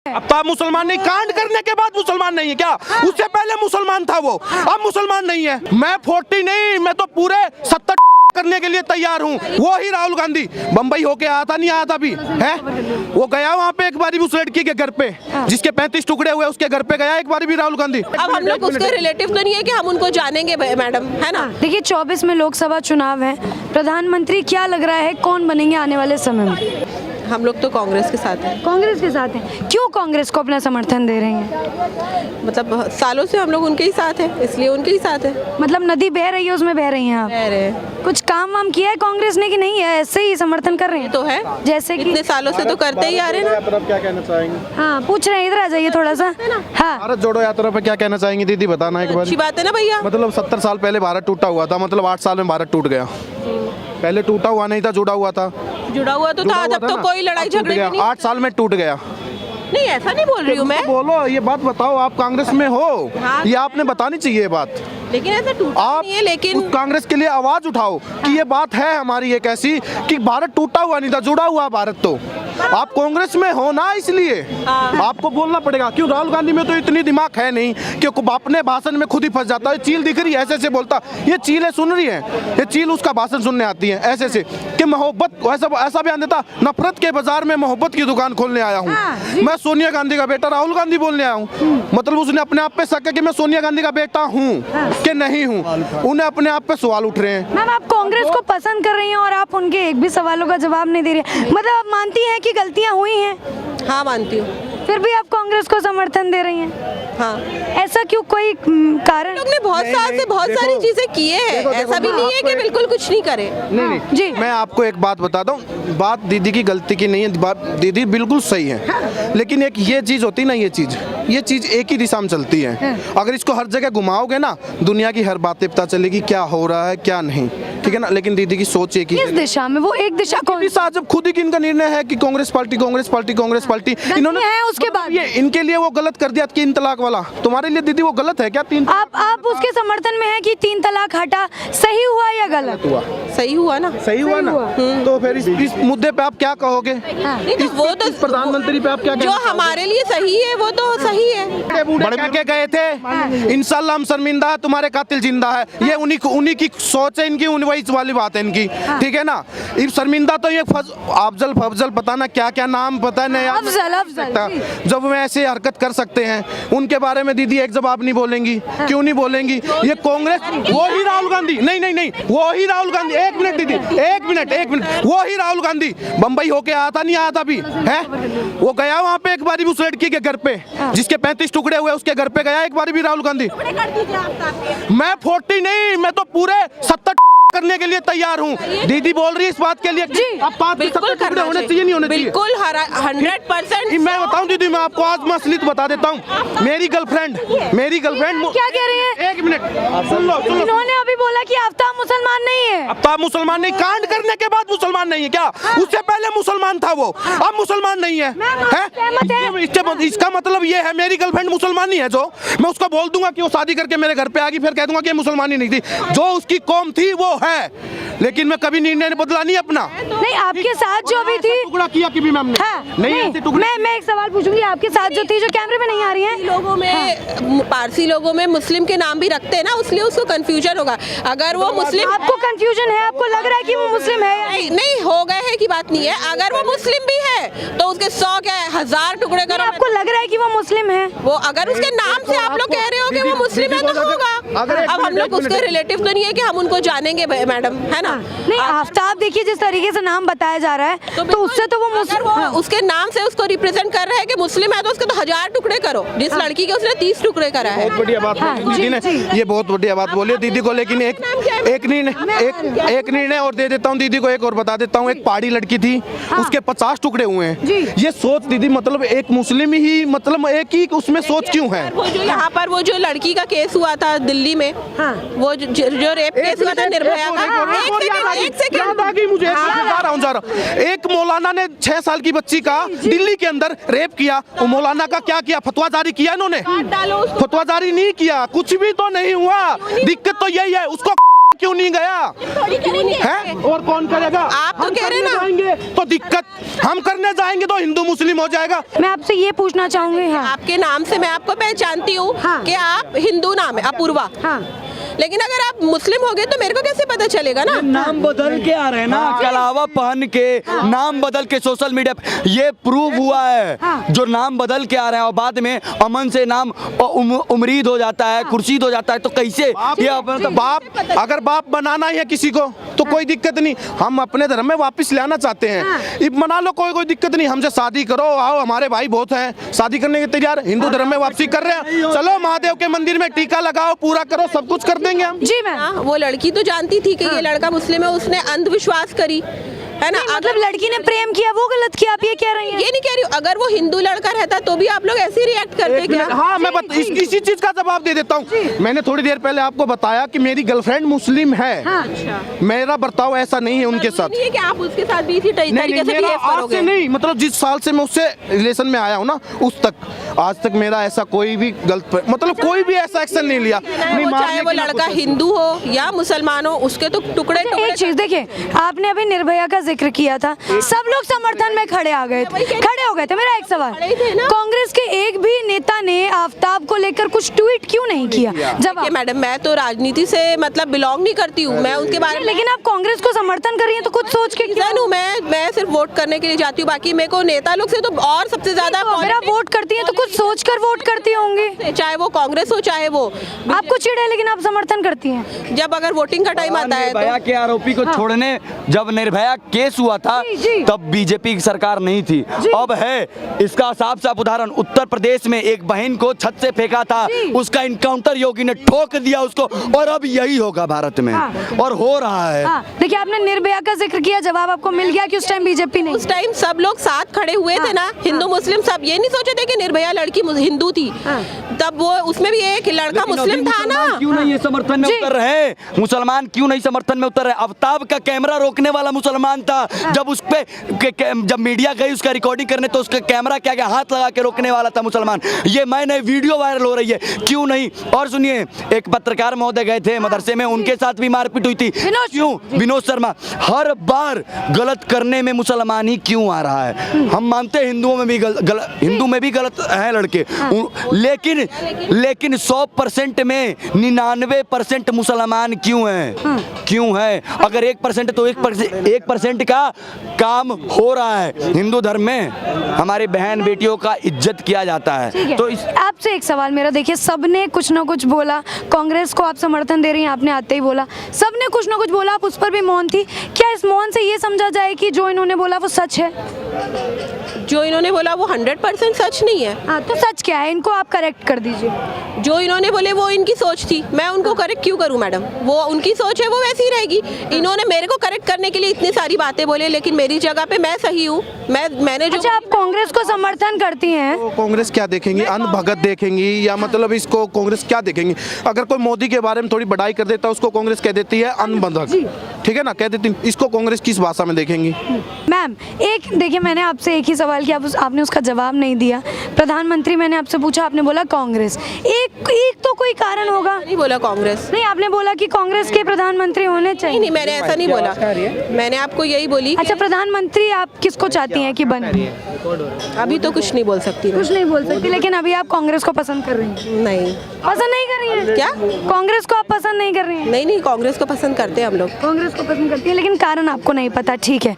अब तो आप मुसलमान नहीं, कांड करने के बाद मुसलमान नहीं है क्या? उससे पहले मुसलमान था वो, अब मुसलमान नहीं है। मैं 40 नहीं, मैं तो पूरे 70 करने के लिए तैयार हूँ। वो ही राहुल गांधी बम्बई होके आया था, नहीं आया था अभी है? वो गया वहाँ पे एक बारी उस लड़की के घर पे, जिसके 35 टुकड़े हुए, उसके घर पे गया एक बारी भी राहुल गांधी। अब हम लोग उसके रिलेटिव तो नहीं है कि हम उनको जानेंगे मैडम, है ना? देखिए 24 में लोकसभा चुनाव है, प्रधानमंत्री क्या लग रहा है कौन बनेंगे आने वाले समय में? हम लोग तो कांग्रेस के साथ हैं। कांग्रेस के साथ हैं। क्यों कांग्रेस को अपना समर्थन दे रही हैं? मतलब सालों से हम लोग उनके ही साथ हैं, इसलिए उनके ही साथ हैं। मतलब नदी बह रही है उसमें बह रही हैं आप? कह रहे हैं कुछ काम वाम किया है कांग्रेस ने कि नहीं है, ऐसे ही समर्थन कर रहे हैं? तो है, जैसे कि इतने सालों से तो करते ही आ रहे हैं ना। आप क्या कहना चाहेंगे? हाँ पूछ रहे हैं, इधर आ जाइए थोड़ा सा। हाँ भारत जोड़ो यात्रा पे क्या कहना चाहेंगे दीदी, बताना एक बार। अच्छी बात है ना भैया। मतलब 70 साल पहले भारत टूटा हुआ था, मतलब 8 साल में भारत टूट गया। पहले टूटा हुआ नहीं था, जुड़ा हुआ था। जुड़ा हुआ तो था, जब तो कोई लड़ाई झगड़े भी नहीं। 8 साल में टूट गया। नहीं ऐसा नहीं बोल रही हूँ मैं। बोलो ये बात बताओ, आप कांग्रेस में हो, हाँ, ये आपने बतानी चाहिए ये बात। लेकिन ऐसा टूटा आप नहीं है। लेकिन उस कांग्रेस के लिए आवाज उठाओ कि ये बात है हमारी एक ऐसी कि भारत टूटा हुआ नहीं था, जुड़ा हुआ भारत। तो आप कांग्रेस में हो ना, इसलिए आपको बोलना पड़ेगा। क्यों राहुल गांधी में तो इतनी दिमाग है नहीं कि अपने भाषण में खुद ही फंस जाता है। चील दिख रही है ऐसे से बोलता, ये चीलें सुन रही है, ये चील उसका भाषण सुनने आती है ऐसे से कि मोहब्बत, ऐसा बयान देता, नफरत के बाजार में मोहब्बत की दुकान खोलने आया हूँ मैं। सोनिया गांधी का बेटा राहुल गांधी बोलने आया हूँ। मतलब उसने अपने आप पे शक है कि मैं सोनिया गांधी का बेटा हूँ कि नहीं हूँ। उन्हें अपने आप पे सवाल उठ रहे हैं। मैम आप कांग्रेस को पसंद कर रही हैं और आप उनके एक भी सवालों का जवाब नहीं दे रही हैं। मतलब आप मानती हैं कि गलतियां हुई हैं? हाँ मानती हूँ। फिर भी आप कांग्रेस को समर्थन दे रही हैं? हाँ, ऐसा क्यों, कोई कारण? लोग ने बहुत साल से बहुत सारी चीजें किए हैं, ऐसा भी नहीं है कि बिल्कुल कुछ नहीं करे। नहीं जी मैं आपको एक बात बताता हूँ, बात दीदी की गलती की नहीं है, बात दीदी बिल्कुल सही है। लेकिन एक ये चीज होती ना, ये चीज एक ही दिशा में चलती है। अगर इसको हर जगह घुमाओगे ना, दुनिया की हर बातें पता चलेगी क्या हो रहा है क्या नहीं, ठीक है ना? लेकिन दीदी की सोच एक ही किस दिशा में? वो एक दिशा कौन? जब खुद ही इनका निर्णय है कि कांग्रेस पार्टी इन्होंने है उसके बाद ये इनके लिए वो गलत कर दिया 3 तलाक वाला। तुम्हारे लिए दीदी वो गलत है क्या? 3 आप उसके समर्थन में है कि 3 तलाक हटा, सही हुआ या गलत हुआ? सही हुआ ना। सही हुआ ना। तो फिर इस मुद्दे पे आप क्या कहोगे? नहीं तो वो तो प्रधानमंत्री पे आप क्या जो हमारे लिए सही है वो तो सही है। बड़े के गए थे, इंशाल्लाह हम शर्मिंदा है, तुम्हारे कातिल जिंदा है। ये उन्हीं की सोच है इनकी, वही वाली बात है इनकी, ठीक है ना? इस शर्मिंदा तो ये अफजल पता ना क्या क्या नाम पता नहीं, अफजल जब वे ऐसे हरकत कर सकते हैं, उनके बारे में दीदी एक जवाब नहीं बोलेंगी। क्यों नहीं बोलेंगी? ये कांग्रेस, वो ही राहुल गांधी, नहीं वो ही राहुल गांधी। एक मिनट दीदी, एक मिनट, वो ही राहुल गांधी बम्बई होके आया था, नहीं आया था अभी है? वो गया वहाँ पे एक बारी उस लड़की के घर पे, जिसके 35 टुकड़े हुए, उसके घर पे गया एक बारी भी राहुल गांधी। मैं 40 नहीं, मैं तो पूरे 70 करने के लिए तैयार हूँ। दीदी बोल रही है इस बात के लिए अब 5 टुकड़े होने चाहिए, नहीं होने चाहिए? बिल्कुल 100%। मैं बताऊं दीदी, मैं आपको आज मैं असलियत बता देता हूँ। मेरी गर्लफ्रेंड क्या कह रही है? एक मिनट सुन लो। इन्होंने अभी बोला कि आफ्ताब मुसलमान नहीं है। अब तो आप मुसलमान नहीं, कांड करने के बाद मुसलमान नहीं है क्या? उससे पहले मुसलमान था वो, अब मुसलमान नहीं है। इसका मतलब ये है मेरी गर्लफ्रेंड मुसलमान ही है, जो मैं उसको बोल दूंगा कि वो शादी करके मेरे घर पे आ गई, फिर कह दूंगा कि मुसलमान ही नहीं थी। जो उसकी कौम थी वो है, लेकिन मैं कभी निर्णय बदला नहीं अपना। नहीं आपके साथ जो भी थी, टुकड़ा किया कि भी मैंने मैं एक सवाल पूछूंगी, आपके साथ जो थी, जो कैमरे में नहीं आ रही है, लोगों में पारसी लोगों में मुस्लिम के नाम भी रखते हैं ना, इसलिए उसको कंफ्यूजन होगा। अगर वो मुस्लिम, आपको कंफ्यूजन है, आपको लग रहा है कि वो मुस्लिम है? नहीं हो गए है की बात नहीं है। अगर वो मुस्लिम भी है तो उसके 100 क्या 1000 टुकड़े करो। आपको लग रहा है कि वो मुस्लिम है? वो अगर उसके नाम से आप लोग कह रहे हो कि वो मुस्लिम है तो होगा। अब हम लोग उसके रिलेटिव तो नहीं है कि हम उनको जानेंगे मैडम, है ना? नहीं आफ्ताब देखिए जिस तरीके से नाम बताया जा रहा है, तो उससे तो वो मुस्लिम, उसके नाम से उसको रिप्रेजेंट कर रहा है कि मुस्लिम है, तो उसके तो 1000 टुकड़े करो। जिस लड़की के उसने 30 टुकड़े करा है। बहुत बढ़िया बात दीदी ने, ये बहुत बढ़िया बात बोली दीदी को। लेकिन एक निर्णय और दे देता हूँ दीदी को, एक और बता देता हूँ। एक पहाड़ी लड़की थी, उसके 50 टुकड़े हुए हैं। ये सोच दीदी, मतलब एक मुस्लिम ही, मतलब एक ही उसमें सोच क्यों है? वो जो यहाँ पर वो जो लड़की का केस हुआ था दिल्ली में, वो जो रेप केस हुआ था निर्भया का, एक सेकंड मुझे जा रहा हूँ। एक मौलाना ने 6 साल की बच्ची का दिल्ली के अंदर रेप किया। वो मौलाना का क्या किया? फतवा जारी किया इन्होंने? फतवा जारी नहीं किया, कुछ भी तो नहीं हुआ। दिक्कत तो यही है, उसको क्यों नहीं गया है? और कौन करेगा? आप तो हम कह रहे करने ना। जाएंगे तो दिक्कत, हम करने जाएंगे तो हिंदू मुस्लिम हो जाएगा। मैं आपसे ये पूछना चाहूंगी। हाँ आपके नाम से मैं आपको पहचानती हूँ हाँ। कि आप हिंदू नाम है अपूर्वा, हाँ लेकिन अगर आप मुस्लिम हो गए तो मेरे को कैसे पता चलेगा ना? नाम बदल के आ रहे हैं ना, कलावा पहन के नाम बदल के सोशल मीडिया पे ये प्रूव हुआ है। हाँ। जो नाम बदल के आ रहे हैं और बाद में अमन से नाम उमरीद हो जाता है, खुर्शीद हो जाता है, तो कैसे ये अपन बाप, अगर बाप बनाना ही है किसी को तो कोई दिक्कत नहीं, हम अपने धर्म में वापस लाना चाहते हैं, इब मना लो, कोई दिक्कत नहीं, हमसे शादी करो, आओ, हमारे भाई बहुत हैं, शादी करने के तैयार, हिंदू धर्म में वापसी कर रहे हैं, चलो महादेव के मंदिर में टीका लगाओ, पूरा करो, सब कुछ कर देंगे हम। जी मैम। हाँ, वो लड़की तो जानती थी कि ये लड़का मुस्लिम है, उसने अंधविश्वास करी है ना। मतलब लड़की ने प्रेम किया वो गलत किया, आप ये कह रही हैं? ये नहीं कह रही हूँ, अगर वो हिंदू लड़का रहता तो भी आप लोग ऐसे ही रिएक्ट करते क्या? हाँ, मैं इसी चीज का जवाब दे देता हूँ। मैंने थोड़ी देर पहले आपको बताया कि मेरी गर्लफ्रेंड मुस्लिम है, मेरा बर्ताव ऐसा नहीं है उनके साथ। नहीं है कि आप उसके साथ भी इसी तरीके से मेरा बिहेव आज करोगे। से नहीं, मतलब जिस साल से मैं उससे रिलेशन में आया हूँ ना, उस तक आज तक मेरा ऐसा कोई भी गलत, मतलब कोई भी ऐसा एक्शन नहीं लिया। नहीं, वो चाहे मारने वो की ना लड़का कुछ। हिंदू हो या मुसलमान हो, उसके तो टुकड़े एक टुकड़े। चीज देखिए, आपने अभी निर्भया का जिक्र किया था, सब लोग समर्थन में खड़े आ गए थे, खड़े हो गए थे। मेरा एक सवाल, खड़े थे ना। कांग्रेस के एक भी नेता ने आफ्ताब को लेकर कुछ ट्वीट क्यों नहीं किया? जब देखिए मैडम, मैं तो राजनीति से मतलब बिलोंग नहीं करती हूँ, मैं उसके बारे में लेकिन आप कांग्रेस को समर्थन कर रही हैं तो कुछ सोच के क्यों? हूँ, मैं सिर्फ वोट करने के लिए जाती हूँ, बाकी मेरे को नेता लोग से तो और सबसे ज्यादा तो अगर आप वोट करती हैं तो कुछ सोच कर वोट करती होंगी। चाहे वो कांग्रेस हो चाहे वो, आपको चिढ़ है लेकिन आप समर्थन करती हैं। जब अगर वोटिंग का टाइम आता है निर्भया तो के आरोपी को छोड़ने, जब निर्भया केस हुआ था जी। तब बीजेपी की सरकार नहीं थी, अब है। इसका साफ साफ उदाहरण, उत्तर प्रदेश में एक बहन को छत से फेंका था, उसका इनकाउंटर योगी ने ठोक दिया उसको, और अब यही होगा भारत में, और हो रहा है। हाँ, देखिए आपने निर्भया का जिक्र किया, जवाब आपको मिल गया कि उस टाइम बीजेपी नहीं। उस टाइम सब लोग साथ खड़े हुए थे ना, हिंदू मुस्लिम सब, ये नहीं सोचे थे कि निर्भया लड़की हिंदू थी, तब वो उसमें भी एक लड़का मुस्लिम था ना। क्यों नहीं ये समर्थन में उतर रहे? मुसलमान क्यों नहीं समर्थन में उतर रहे? आफ्ताब का कैमरा रोकने वाला मुसलमान था, जब उस पे जब मीडिया गई उसका रिकॉर्डिंग करने तो उसका कैमरा क्या क्या हाथ लगा के रोकने वाला था मुसलमान। ये मैंने वीडियो वायरल हो रही है, क्यों नहीं? और सुनिए, एक पत्रकार महोदय गए थे मदरसे में, उनके साथ भी मारपीट हुई थी, क्यों? विनोद शर्मा। हर बार गलत करने में मुसलमान ही क्यों आ रहा है? हम मानते हैं हिंदुओं में भी हिंदू में भी गलत है लड़के, लेकिन 100% में 99% मुसलमान क्यों हैं? क्यों है? अगर 1% तो 1% का काम हो रहा है। हिंदू धर्म में हमारी बहन बेटियों का इज्जत किया जाता है। तो आपसे एक सवाल मेरा, देखिए सबने कुछ ना कुछ बोला, कांग्रेस को आप समर्थन दे रही हैं, आपने आते ही बोला, सबने कुछ ना कुछ बोला, आप उस पर भी मौन थी। क्या इस मौन से ये समझा जाए कि जो इन्होंने बोला वो सच है? जो इन्होंने बोला वो 100% सच नहीं है। हाँ, तो सच क्या है? इनको आप करेक्ट कर दीजिए। जो इन्होंने बोले वो इनकी सोच थी, मैं उनको करेक्ट क्यों करूं मैडम? वो उनकी सोच है, वो वैसी ही रहेगी। इन्होंने मेरे को करेक्ट करने के लिए इतनी सारी बातें बोले, लेकिन मेरी जगह पे मैं सही हूँ। मैंने जो अच्छा, आप कांग्रेस को समर्थन करती हैं? तो कांग्रेस क्या देखेंगी? अन्न भगत देखेंगी या मतलब इसको कांग्रेस क्या देखेंगी? अगर कोई मोदी के बारे में थोड़ी बड़ाई कर देता है उसको कांग्रेस कह देती है अन्न भगत, ठीक है ना, कह देती। इसको कांग्रेस किस भाषा में देखेंगी? मैम एक देखिए, मैंने आपसे एक ही सवाल किया, आपने उसका जवाब नहीं दिया। प्रधानमंत्री मैंने आपसे पूछा, आपने बोला कांग्रेस। एक तो कोई कारण होगा। नहीं बोला कांग्रेस। नहीं, आपने बोला कि कांग्रेस के प्रधानमंत्री होने चाहिए। नहीं, मैंने ऐसा नहीं बोला, मैंने आपको यही बोली। अच्छा, प्रधानमंत्री आप किसको चाहती हैं कि बने? अभी तो कुछ नहीं बोल सकती मैं। कुछ नहीं बोल सकती, लेकिन अभी आप कांग्रेस को पसंद कर रही हैं? नहीं। पसंद नहीं कर रही हैं? क्या? कांग्रेस को आप पसंद नहीं कर रही हैं? नहीं, कांग्रेस को पसंद करते हैं हम लोग। कांग्रेस को पसंद करती है, लेकिन कारण आपको नहीं पता, ठीक है।